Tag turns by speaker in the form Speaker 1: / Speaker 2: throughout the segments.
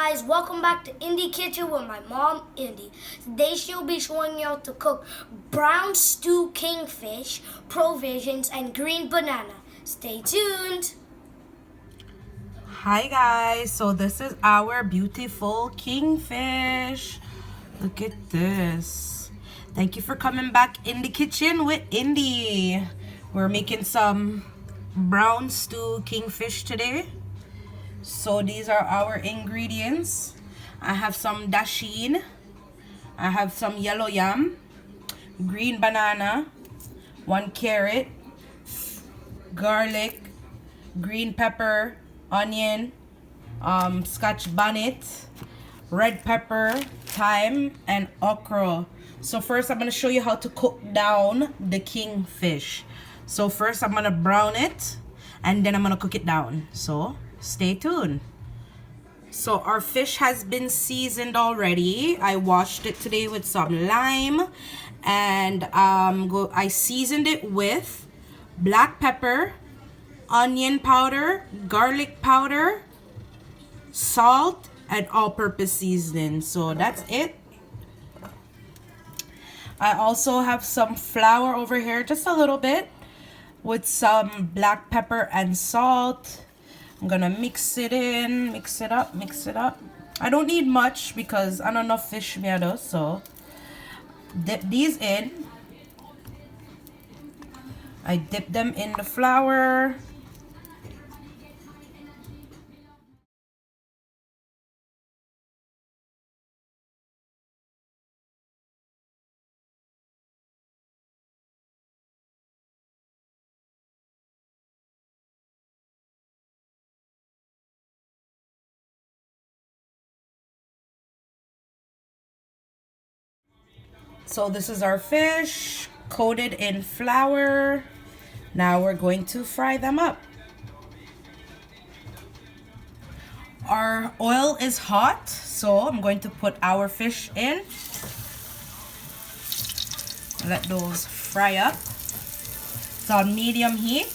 Speaker 1: guys, welcome back to Indie Kitchen with my mom, Indy. Today she'll be showing you how to cook brown stew kingfish, provisions, and green banana. Stay tuned.
Speaker 2: Hi guys, so this is our beautiful kingfish. Look at this. Thank you for coming back in the kitchen with Indy. We're making some brown stew kingfish today. So these are our ingredients. I have some dasheen, I have some yellow yam, green banana, 1 carrot, garlic, green pepper, onion, scotch bonnet, red pepper, thyme, and okra. So first I'm going to show you how to cook down the kingfish. So first I'm going to brown it and then I'm going to cook it down. So stay tuned. So our fish has been seasoned already. I washed it today with some lime and I seasoned it with black pepper, onion powder, garlic powder, salt, and all-purpose seasoning. So that's it. I also have some flour over here, just a little bit, with some black pepper and salt. I'm gonna mix it in, mix it up. I don't need much because I don't enough fish me though, so dip these in. I dip them in the flour. So this is our fish coated in flour. Now we're going to fry them up. Our oil is hot, so I'm going to put our fish in. Let those fry up. It's on medium heat.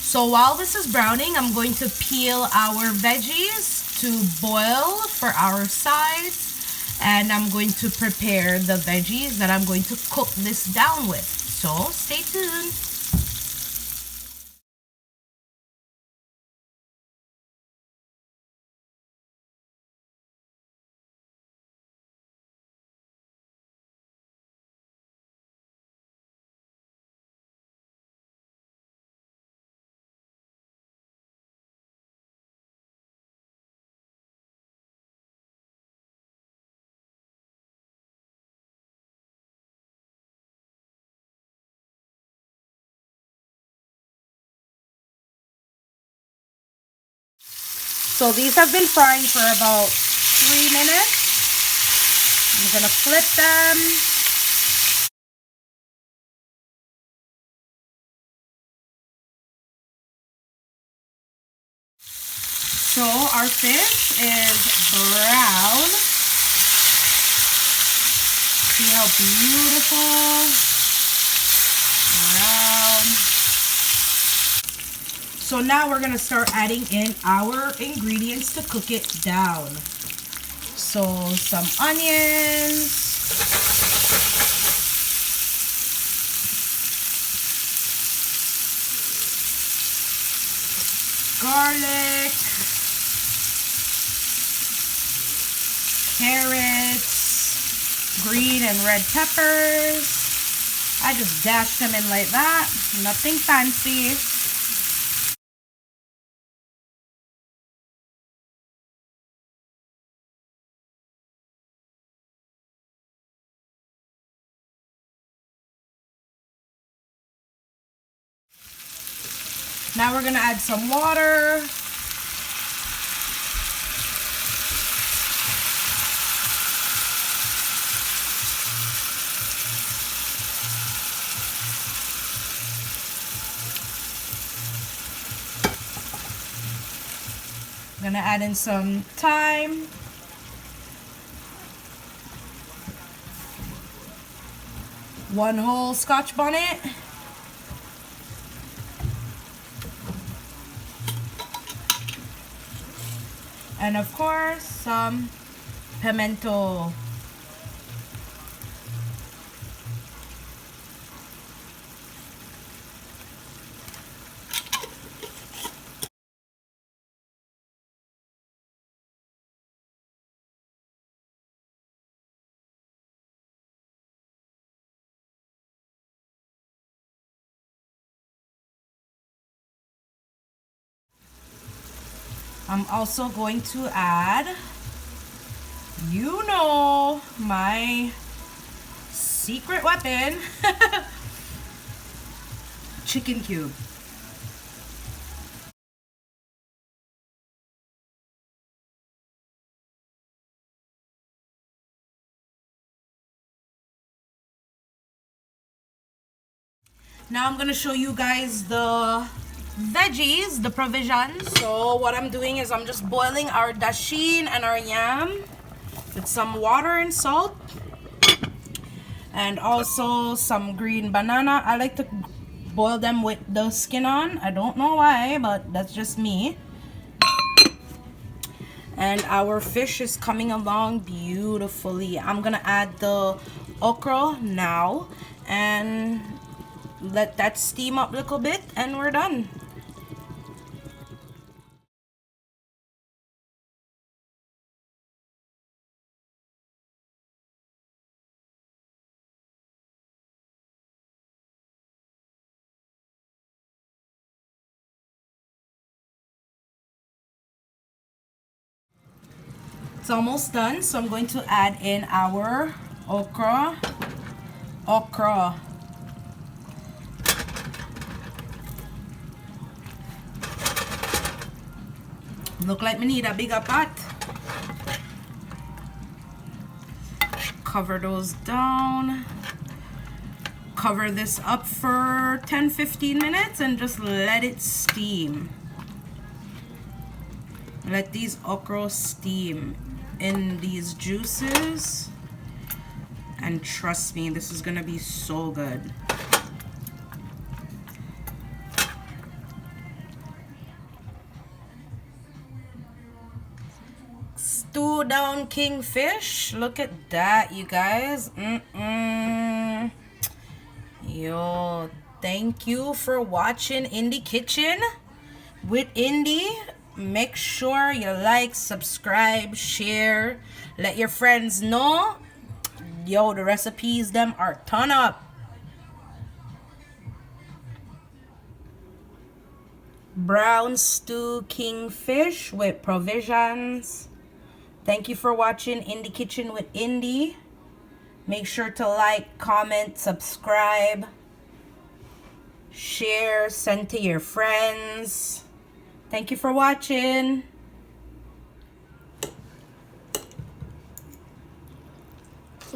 Speaker 2: So while this is browning, I'm going to peel our veggies to boil for our sides. And I'm going to prepare the veggies that I'm going to cook this down with. So stay tuned. So these have been frying for about 3 minutes. I'm gonna flip them. So our fish is brown. See how beautiful brown. So now we're gonna start adding in our ingredients to cook it down. So some onions, garlic, carrots, green and red peppers. I just dash them in like that, nothing fancy. Now we're gonna add some water. I'm gonna add in some thyme. 1 whole Scotch bonnet. And of course, some pimento. I'm also going to add, you know, my secret weapon, chicken cube. Now I'm gonna show you guys the veggies, the provisions. So what I'm doing is I'm just boiling our dasheen and our yam with some water and salt, and also some green banana. I like to boil them with the skin on. I don't know why, but that's just me. And our fish is coming along beautifully. I'm gonna add the okra now and let that steam up a little bit, and we're done. It's almost done, so I'm going to add in our okra. Look like we need a bigger pot. Cover those down. Cover this up for 10-15 minutes and just let it steam. Let these okra steam in these juices, and trust me, this is gonna be so good. Stew down kingfish. Look at that, you guys. Yo, thank you for watching Indie Kitchen with Indie. Make sure you like, subscribe, share, let your friends know. Yo, the recipes them are ton up. Brown stew kingfish with provisions. Thank you for watching Indie Kitchen with Indie. Make sure to like, comment, subscribe, share, send to your friends. Thank you for watching.
Speaker 1: I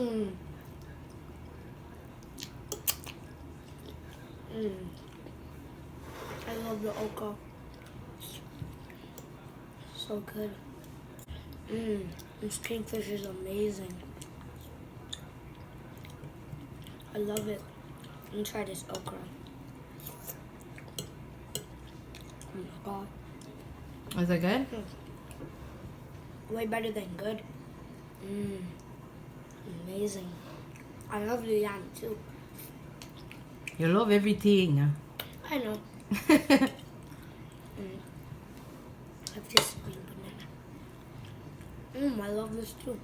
Speaker 1: love the okra. So good. This kingfish is amazing. I love it. Let me try this okra. Oh my god.
Speaker 2: Is it good?
Speaker 1: Way better than good. Amazing. I love the yam too.
Speaker 2: You love everything.
Speaker 1: I know. Have this green banana. I love this too.